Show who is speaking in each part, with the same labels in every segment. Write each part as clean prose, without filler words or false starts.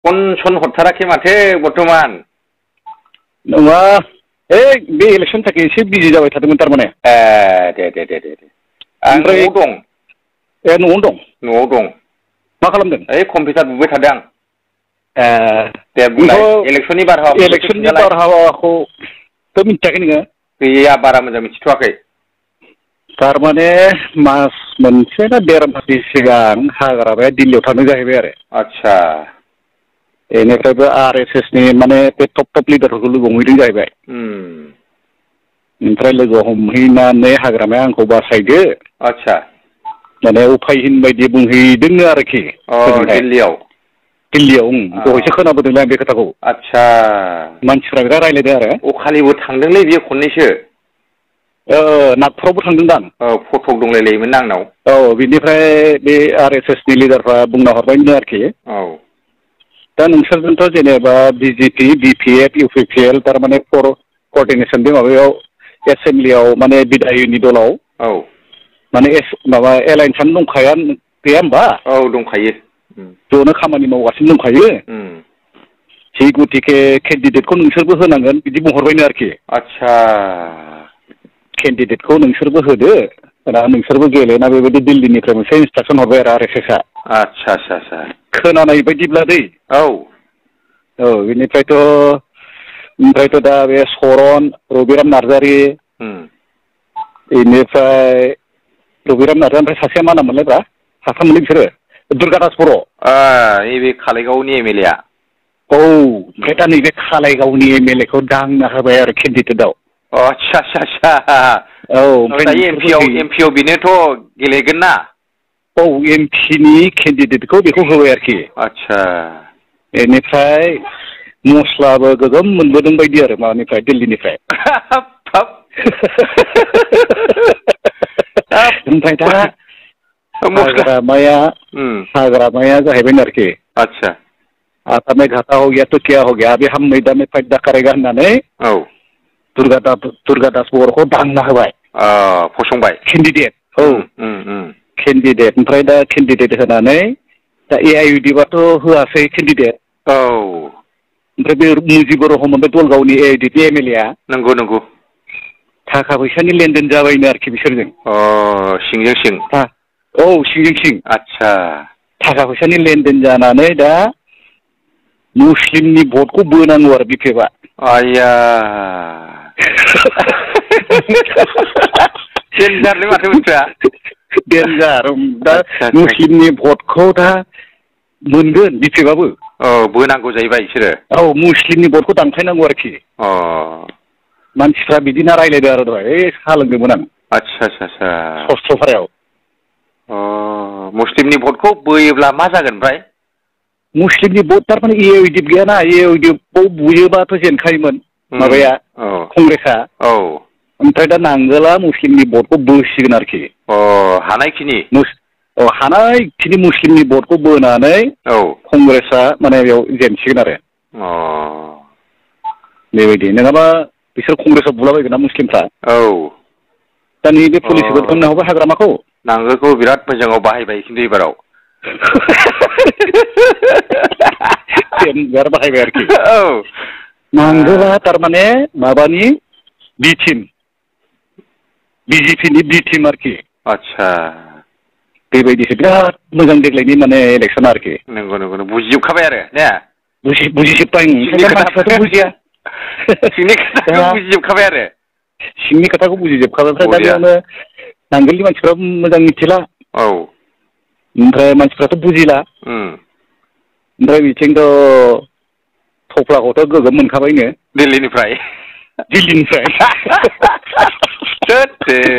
Speaker 1: सन हरथाराखै माथो बर्थमान
Speaker 2: नङा बे इलेक्सन थाखाय एसे बिजि जाबाय थादोंमोन थारमाने
Speaker 1: दे आं न'आव दं
Speaker 2: न'आवनो दं
Speaker 1: न'आव दं
Speaker 2: मा खालामदों
Speaker 1: ओइ कम्पिउटार बुबाय थादों आं दे बुंलाय
Speaker 2: इलेक्सननि बारहावाखौथ' मिथियाखै नोङो
Speaker 1: गैया बारा मोजां मिथिथ'वाखै
Speaker 2: थारमाने मास मोनसे ना देर मासनि सिगां हाग्रामाया दिल्लीयाव थांदों जाहैबाय आरो
Speaker 1: आदसा
Speaker 2: बेनिफ्रायबो RSSनि माने बे टप लिडारफोरखौ लोगो हमहैदों जाहैबाय ओमफ्राय लोगो हमहैनानै हाग्रामाया आंखौ बासायदो
Speaker 1: आदसा
Speaker 2: माने उफायहीन बायदि बुंहैदोंनो आरोखि
Speaker 1: दिल्लीयाव
Speaker 2: दहायसो खोनाबोदोंलै आं बे खोथाखौ
Speaker 1: आदसा
Speaker 2: मानसिफ्रा बिराद रायलायदों आरो
Speaker 1: अखालिबो थांदोंलै बियो खननैसो
Speaker 2: नागपुरावबो थांदों दां
Speaker 1: फटक दंलायलायोमोन ना आंनाव
Speaker 2: बिनिफ्राय बे RSSनि लिडारफ्रा बुंना हरबायनो आरोखि दा नोंसोरजोंथ' जेनेबा BJP BPF UPPL थारमाने क'र्डिनेसन बे माबायाव एसेम्ब्लियाव माने बिधायिनि दलाव माने माबा एलायन्सआनो दंखाया गैया होमबा
Speaker 1: दंखायो
Speaker 2: ज'नो खामानि मावगासिनो दंखायो थिग गतिके केन्डिडेटखौ नोंसोरबो होनांगोन बिदि बुंहरबायनो आरोखि
Speaker 1: आदसा
Speaker 2: केन्डिडेटखौ नोंसोरबो होदो दा नोंसोरबो गेलेना बेबायदि दिल्लीनिफ्राय मोनसे इन्सट्राक्सन हरबाय आरो RSSआ
Speaker 1: आदसा
Speaker 2: खोनानाय बायदिब्ला दै बेनिफ्रायथ' दा बे सरन रबिराम नार्जारि बेनिफ्राय रबिराम नार्जारि ओमफ्राय सासेया मा नाम मोनलायब्रा साथाममोनलै बिसोरो दुर्गादास बर'
Speaker 1: नैबे खालायगावनि MLA आ
Speaker 2: ओमफ्राय दा नैबे खालायगावनि MLA खौ दांना होबाय आरो केन्डिडेटआव
Speaker 1: आदसा MP आव बेनोथ' गेलेगोन ना
Speaker 2: MP नि केन्डिडेटखौ बेखौ होबाय आरोखि
Speaker 1: आदसा
Speaker 2: बेनिफ्राय मस्लाबो गोगोम मोनबोदों बायदि आरो माबानिफ्राय दिल्लीनिफ्राय ओमफ्राय दा हाग्रामाया जाहैबाय आरोखि
Speaker 1: आदसा
Speaker 2: आता में घाटा हो गया तो क्या हो गया अभी हम मैदान में फायदा करेगा होननानै दुर्गादास बर'खौ दांना होबाय
Speaker 1: फसंबाय
Speaker 2: केन्डिडेट केन्डिडेट ओमफ्राय दा केन्डिडेट होनानै दा AIUD बाथ' होआसै केन्डिडेट ओमफ्राय बे मुजिबुर रहमान बे दलगावनि AIUD MLA आ
Speaker 1: नंगौ
Speaker 2: थाखा फैसानि लेनदेन जाबायनो आरोखि बिसोरजों
Speaker 1: सिंजों सिं
Speaker 2: सिंजों सिं
Speaker 1: आदसा
Speaker 2: थाखा फैसानि लेनदेन जानानै दा मुस्लिमनि भटखौ बोनांगौ आरो BPF
Speaker 1: आया डेन्जारलै माथो बुस्थुआ
Speaker 2: डेन्जार दा मुस्लिमनि भटखौ दा मोनगोन BPF आबो
Speaker 1: बोनांगौ जाहैबाय बिसोरो
Speaker 2: मुस्लिमनि भटखौ दानफायनांगौ आरोखि मानसिफ्रा बिदिना रायलायदों आरो दहाय साहा लोंदोंमोन आं
Speaker 1: आदसा
Speaker 2: सस्थ'फारायाव
Speaker 1: मुस्लिमनि भटखौ बोयोब्ला मा जागोन ओमफ्राय
Speaker 2: मुस्लिमनि भट थारमाने AIUD गैयाना AIUD बुयोबाथ' जेनखायोमोन माबाया कंग्रेसआ ओमफ्राय दा नांगोला मुस्लिमनि भटखौ बोसिगोन आरोखि
Speaker 1: हानायखिनि
Speaker 2: मुस्लिमनि भटखौ बोनानै कंग्रेसआ माने बेयाव जेनसिगोन आरो बेबायदि नङाबा बिसोर कंग्रेसआव बुलाबायगोन ना मुस्लिमफ्रा दा नैबे पलिसिखौ दोननो हाबाय हाग्रामाखौ
Speaker 1: नांगोलखौ बिराद मोजाङाव बाहायबाय खिन्थु एबाराव
Speaker 2: डेन्जार बाहायबाय आरोखि नांगोला थारमाने माबानि बि टिम BJP नि बि टिम आरोखि
Speaker 1: आदसा
Speaker 2: बेबायदिसो बिराद मोजां देग्लायनि माने इलेक्सन आरोखि
Speaker 1: नंगौ बुजिजोबखाबाय आरो ने
Speaker 2: बुजिजोब्बाय मानसिफ्राथ' बुजिया
Speaker 1: सिंनि खोथाखौ बुजिजोबखाबाय आरो
Speaker 2: सिंनि खोथाखौ बुजिजोबखाबाय ओमफ्राय दा बेयावनो नांगोलनि मानसिफ्रा मोजां मिथिला ओमफ्राय मानसिफ्राथ' बुजिला ओमफ्राय बिथिंथ' थफ्लाखौथ' गोगोम मोनखाबायनो दिल्लीनिफ्राय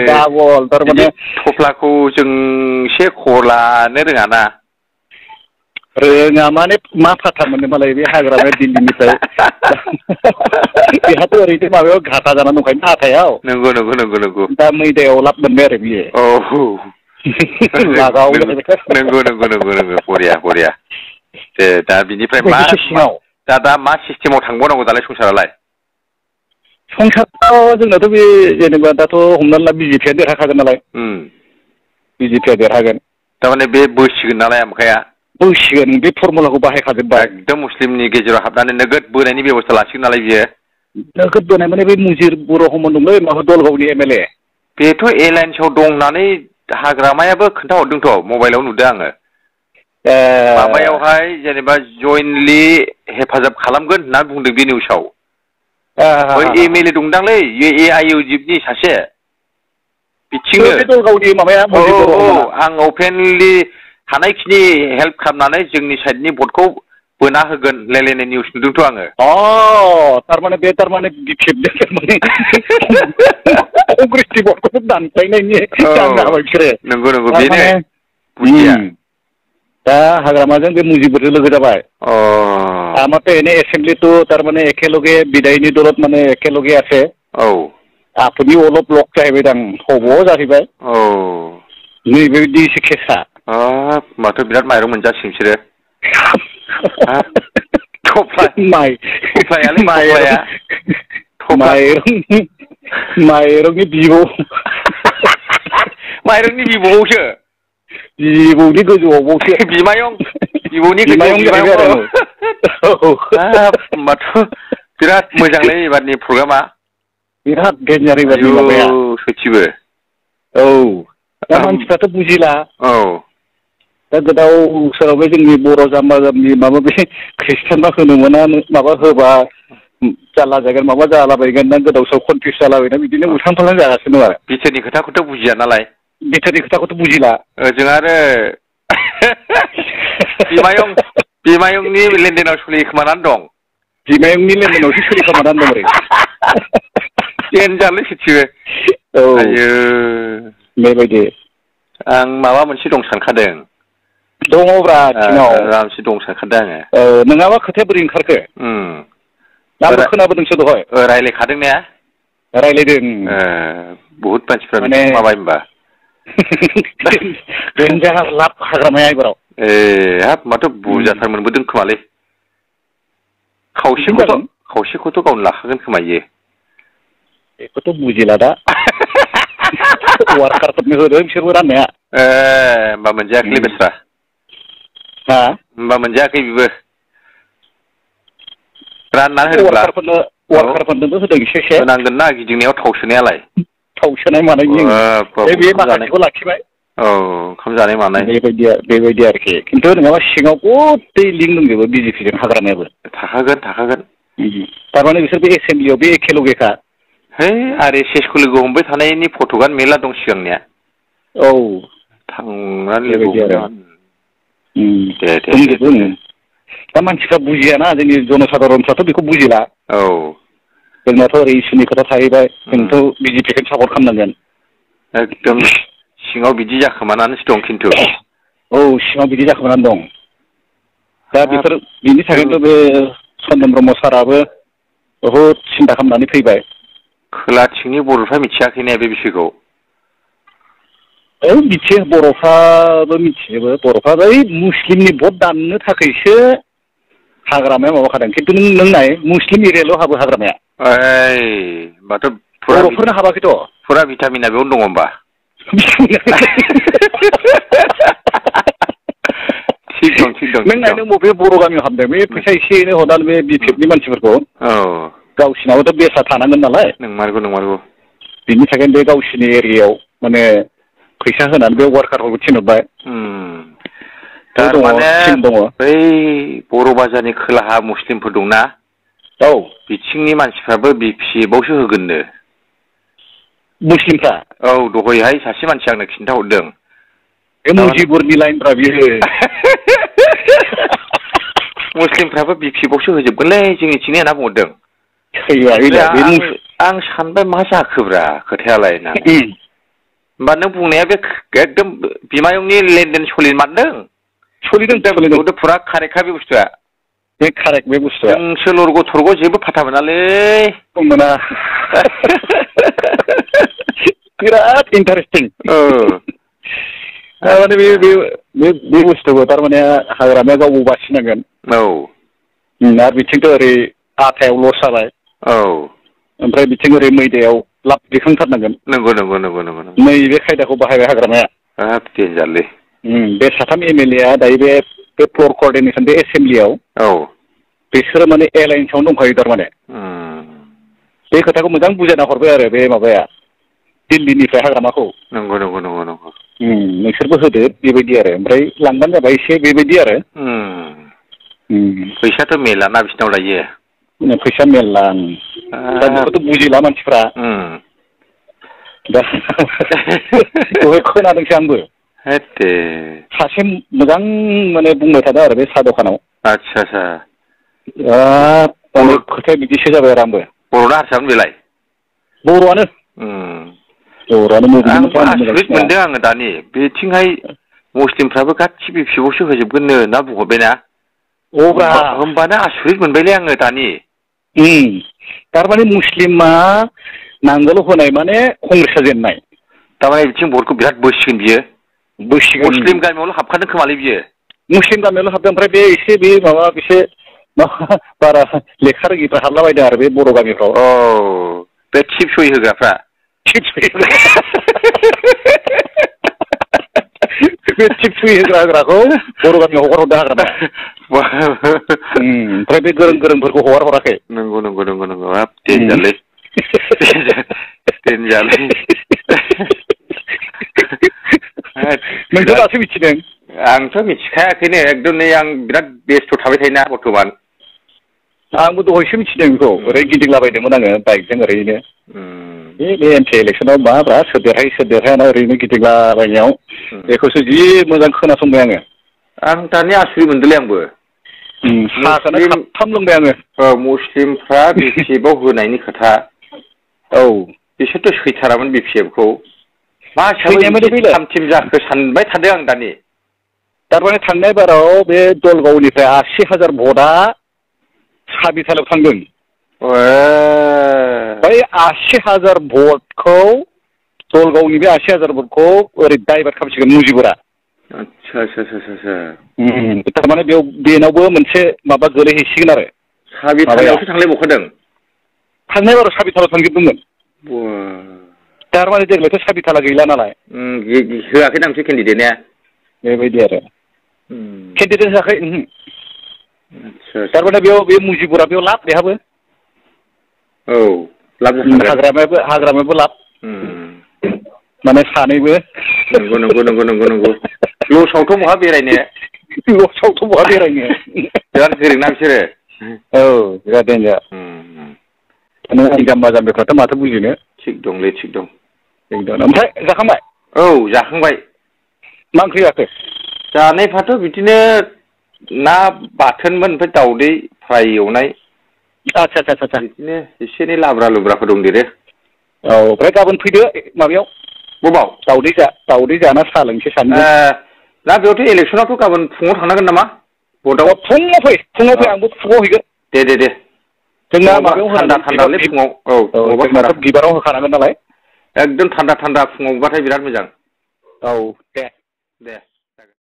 Speaker 2: डाबल थारमाने
Speaker 1: थफ्लाखौ जों एसे खबर लानो रोङाना
Speaker 2: रोङा माने मा फाथा मोननो मालाय बे हाग्रामाया दिल्लीनिफ्राय बेहाथ' ओरैनो माबायाव घाटा जानानै दंखायो हाथायाव
Speaker 1: नंगौ
Speaker 2: दा मैदायाव लाब मोनबाय आरो बियो लागाव
Speaker 1: नंगौ बरिया दे दा बिनिफ्राय दा मा सिस्टेमाव थांबावनांगौ दालाय संसारालाय
Speaker 2: जोंनाथ' बे जेनेबा दाथ' हमनानै ला BJP आ देरहाखागोन नालाय BJP आ देरहागोन
Speaker 1: थारमाने बे बोसिगोन नालाय आमखाया
Speaker 2: बुंसिगोन बे फर्मुलाखौ बाहायखाजोब्बाय
Speaker 1: एकदम मुस्लिमनि गेजेराव हाबनानै नोगोद बोनायनि बेबस्था लासिगोन नालाय बियो
Speaker 2: नोगोद बोनाय माने बे मुजिर बर' हमन दंलै माबा दलगावनि एमएलए
Speaker 1: बेथ' एलायन्सआव दं होननानै हाग्रामायाबो खोन्थाहरदोंथ' मबाइलाव नुदों आङो माबायावहाय जेनेबा जयेन्टलि हेफाजाब खालामगोन होनना बुंदों बे निउसाव एमएलए दंदांलै एआइइउजिपनि सासे बिथिंनो
Speaker 2: दलगावनि माबाया
Speaker 1: आं अपेनलि हानायखिनि हेल्प खालामनानै जोंनि साइडनि भटखौ बोना होगोन लायलायनाय निउस नुदोंथ' आङो
Speaker 2: थारमाने बे थारमाने बिखेबदों थारमाने कंग्रेसनि भटखौ दानस्लायनायनि जानो हाबाय बिसोरो
Speaker 1: नंगौ नंगौ बेनो बुजिया
Speaker 2: दा हाग्रामाजों बे मुजिबफोरजों लोगो जाबाय আমারতো এনে এসেম্বলি তো তার মানে একেলগে বিদায়নি দলত মানে একেলগে আছে আপনি অলপ লক जाहैबाय दां हब'आव जाहैबाय नैबेबायदि एसे केसा
Speaker 1: माथो बिराद माइरं मोनजासिगोन बिसोरो
Speaker 2: माइरंनि बिबौ
Speaker 1: माइरंनि बिबौआवसो
Speaker 2: बिबौनि गोजौआवसो
Speaker 1: बिबौनि गोजौआव होमबाथ' बिराद मोजांलै एबारनि प्रग्रामा
Speaker 2: बिराद डेन्जार एबारनि माबाया
Speaker 1: सयथिबो
Speaker 2: दा मानसिफ्राथ' बुजिला दा गोदाव सोराव बे जोंनि बर' जाम्बा जाम्बि माबा बे ख्रिस्टानबा होनो मोना माबा होबा जाला जागोन माबा जालाबायगोन ना गोदाव सोराव कनफिउस जालाबायना बिदिनो उल्थां फाल्थां जागासिनो दं आरो
Speaker 1: बिथोरनि खोथाखौथ' बुजिया नालाय
Speaker 2: बिथोरनि खोथाखौथ' बुजिला
Speaker 1: जों आरो बिमायंनि लेनदेनाव सोलिखोमानानै दं
Speaker 2: बिमायंनि लेनदेनावसो सोलिखोमानानै दं ओरै
Speaker 1: देनजारलै सयथिबो आयो
Speaker 2: बेबायदि
Speaker 1: आं माबा मोनसे दं सानखादों
Speaker 2: दङब्रा सिङाव
Speaker 1: मोनसे दं सानखादों आङो
Speaker 2: नङाबा खोथाया बोरै ओंखारखो आंबो खोनाबोदोंसो दहाय
Speaker 1: रायलायखादों ने
Speaker 2: रायलायदों
Speaker 1: बहुद मानसिफ्रा माने माबाय होमबा
Speaker 2: देनजार लाब हाग्रामाया एबाराव
Speaker 1: हाब माथो बुरजाथार मोनबोदों खोमालै खावसेखौथ' गावनो लाखागोन खोमा इयो
Speaker 2: बेखौथ' बुजिला दा वार्कारफोरनो होदों बिसोरबो राननाया
Speaker 1: होमबा मोनजायाखैलै बेस्रा होमबा मोनजायाखै बिबो राननानै होदोंब्ला
Speaker 2: वार्कारफोरनोबो होदों एसे एसे
Speaker 1: होनांगोन ना गिदिंनायाव थाव सोनायालाय थाव
Speaker 2: सोनाय मानायनि बे माखासेखौ लाखिबाय
Speaker 1: ओंखाम जानाय मानाय
Speaker 2: बेबायदि आरोखि खिन्थु नङाबा सिङाव गथै लिंक दंजोबो बिजेपिजों हाग्रामायाबो
Speaker 1: थाखागोन
Speaker 2: थारमाने बिसोर बे एसेम्बलियाव बे एखेलगेखा
Speaker 1: है आरो एसएसखौ लोगो हमबाय थानायनि फट'गान मेरला दं सिगांनिया थांनानै लोगो
Speaker 2: दंजोबो दा मानसिफ्रा बुजियाना जोंनि जनसाधारनफ्राथ' बेखौ बुजिला जोंनाथ' ओरै इसुनि खोथा थाहैबाय जोंथ' बिजेपिखौनो सापर्ट खालामनांगोन
Speaker 1: एकदम सिङाव बिदि जाखोमानानैसो दं खिन्थु
Speaker 2: सिङाव बिदि जाखोमानानै दं दा बिनि थाखायनोथ' बे सनजन ब्रह्म साराबो बहुद सिन्था खालामनानै फैबाय
Speaker 1: खोलाथिंनि बर'फ्रा मिथियाखै ने बे बिसयखौ
Speaker 2: मिथियो बर'फ्राबो मिथिजोबो बर'फ्रा बै मुस्लिमनि भट दाननो थाखायसो हाग्रामाया माबाखादों खिन्थु नों नाय मुस्लिम एरियाल' हाबो हाग्रामाया
Speaker 1: होमबाथ'
Speaker 2: बर'फोरनो हाबाखैथ'
Speaker 1: फुरा भिटामिना बेयावनो दङ होमबा थिग दं
Speaker 2: नों नायनो बबे बर' गामियाव हाबदों बे फैसा एसे एनै हरनानै बे बिपिएफनि मानसिफोरखौ गावसिनावथ' बेसा थानांगोन नालाय
Speaker 1: नंमारगौ
Speaker 2: बिनि थाखायनो बे गावसिनि एरियायाव माने फैसा होनानै बे वार्कारफोरखौ थिनहरबाय
Speaker 1: थारमाने बै बर' बाजारनि खोलाहा मुस्लिमफोर दंना बिथिंनि मानसिफ्राबो बिपिएफआवसो होगोननो
Speaker 2: मुस्लिमफ्रा
Speaker 1: दहायहाय सासे मानसि आंनो खिन्थाहरदों
Speaker 2: बे मुजिबुरनि लाइनफ्रा बियो
Speaker 1: मुस्लिमफ्राबो बिपिएफआवसो होजोबगोनलै जोंनिथिंनो होनना बुंहरदों आं सानबाय मा जाखोब्रा खोथायालाय होननानै होमबा नों बुंनाया बे एकदम बिमायंनि लेनदेन सोलिमारदों सोलिदों फुरा कारेक्टखा बे बुस्थुआ
Speaker 2: बे कारेक्ट बे बुस्थुआ
Speaker 1: जोंसो लरग' थरग' जेबो फाथा मोनालै
Speaker 2: मोना बिराद इन्टारेस्टिं थारमाने बे बुस्थुखौ थारमाने हाग्रामाया गावबो बासिनांगोन आरो बिथिंथ' ओरै आथायाव लस जाबाय ओमफ्राय बिथिं ओरै मैदायाव लाब दिखांथारनांगोन
Speaker 1: नंगौ
Speaker 2: नैबे खायदाखौ बाहायबाय हाग्रामाया
Speaker 1: देनजारलै
Speaker 2: बे साथाम एमएलएआ दायो बे बे फ्ल'र क'अर्डिनेसन बे एसेम्ब्लियाव बिसोरो माने एलायन्सआवनो दंखायो थारमाने बे खोथाखौ मोजां बुजायना हरबाय आरो बे माबाया दिल्लीनिफ्राय हाग्रामाखौ
Speaker 1: नंगौ नंगौ नंगौ नंगौ
Speaker 2: नोंसोरबो होदो बेबायदि आरो ओमफ्राय लांबानो जाबाय एसे बेबायदि आरो
Speaker 1: फैसाथ' मेलाना बिसिनाव लायो
Speaker 2: फैसा मेरला दा बेखौथ' बुजिला मानसिफ्रा दा दहाय खोनादोंसो आंबो सासे मोजां माने बुंबाय थादों आरो बे साहा दखानाव
Speaker 1: आदसा आदसा
Speaker 2: माने खोथाया बिदिसो जाबाय आरो आंबो
Speaker 1: बर'ना हारसामोन बेलाय
Speaker 2: बर'आनो
Speaker 1: आसरित मोनदों आङो दानि बेथिंहाय मुस्लिमफ्राबो गासिबो बिफिबावसो होजोबगोननो ना बुंहरबायना होमबानो आसरित मोनबायलै आङो दानि
Speaker 2: थारमाने मुस्लिमा नांगोल होनाय माने कंग्रेसआ जेननाय
Speaker 1: थारमाने बिथिं भटखौ बिराद बोसिगोन बियो मुस्लिम गामियावल' हाबखादों खोमालै बियो
Speaker 2: मुस्लिम गामियावल' हाबदों ओमफ्राय बे एसे बे माबा एसे बारा लेखा रोङिफ्रा हाबलाबायदों आरो बे बर' गामिफ्राव
Speaker 1: बे टिप सहि होग्राफ्रा
Speaker 2: बे टिप सहि होग्राखौ बर' गामियाव हगार हरदों हाग्रामा ओमफ्राय बे गोरों गोरोंफोरखौ हगार हराखै
Speaker 1: नंगौ नंगौ नंगौ नंगौ हाब देनजारलै देनजारलै
Speaker 2: नोंथ' दासो मिथिदों
Speaker 1: आंथ' मिथिखायाखैनो एकदम नै आं बिराद बेस्थ' थाबाय थायोना बर्थमान
Speaker 2: आंबो दहायसो मिथिदों बेखौ ओरै गिदिंलाबायदोंमोन आङो बाइकजों ओरैनो बे एमपि इलेक्सनाव माब्रा सोर देरहायो सोर देरहायाना ओरैनो गिदिंलाबायनायाव बेखौसो जि मोजां खोनासंबाय आङो
Speaker 1: आं दानि आसरित मोनदोंलै आंबो
Speaker 2: साहाखौनो खाबथाम लोंबाय आङो
Speaker 1: मुस्लिमफ्रा बिपिएफआव होनायनि खोथा बिसोरथ' सैथारामोन बिपिएफखौ मा हिसाबै थामथिम जाखो सानबाय थादों आं दानि
Speaker 2: थारमाने थांनाय बाराव बे दलगावनिफ्राय 80,000 भटआ साबिथालाव थांदों बै 80,000 भटखौ दलगावनि बे 80,000 भटखौ ओरै डाइभार्ट खालामसिगोन मुजिबुरा
Speaker 1: आदसा
Speaker 2: थारमाने बेनावबो मोनसे माबा गोलैहैसिगोन आरो
Speaker 1: साबिथालायावसो थांलायबावखादों
Speaker 2: थांनाय बाराव साबिथालाव थांजोबदोंमोन थारमाने देग्लायथ' साबिथाला गैला नालाय
Speaker 1: होआखै नामसै केन्डिडेट ने
Speaker 2: बेबायदि आरो केन्डिडेट होआखै थारमाने बेयाव बे मुजिबुरा बेयाव लाब बेहाबो
Speaker 1: लाब
Speaker 2: हाग्रामायाबो लाब माने सानैबो
Speaker 1: नंगौ नंगौ नंगौ नंगौ नंगौ लसआवथ' बहा बेरायनो बिराद गोरोंना बिसोरो
Speaker 2: बिराद देन्जार नों जाम्बा जाम्बिफ्राथ' माथो बुजिनो
Speaker 1: थिग दंलै थिग दं
Speaker 2: ओमफ्राय जाखांबाय
Speaker 1: जाखांबाय
Speaker 2: मा ओंख्रि जाखो
Speaker 1: जानायफ्राथ' बिदिनो ना बाथोनमोन ओमफ्राय दावदै फ्राय एवनाय
Speaker 2: आदसा
Speaker 1: बिदिनो एसे एनै लाब्रा लुब्राफोर दंदेरो
Speaker 2: ओमफ्राय गाबोन फैदो माबायाव
Speaker 1: बबाव
Speaker 2: दावदै जाना साहा लोंसै सानैजों
Speaker 1: ना बेयावथ' इलेक्सनावथ' गाबोन फुङाव थांनांगोन नामा भटआव
Speaker 2: फुङाव फै आंबो फुङाव हैगोन
Speaker 1: दे
Speaker 2: जोंना माबायाव
Speaker 1: थान्दालै फुङाव
Speaker 2: जोंनाथ' बिबाराव होखानांगोन नालाय
Speaker 1: एकदम थान्दा फुङावबाथाय बिराद मोजां
Speaker 2: दे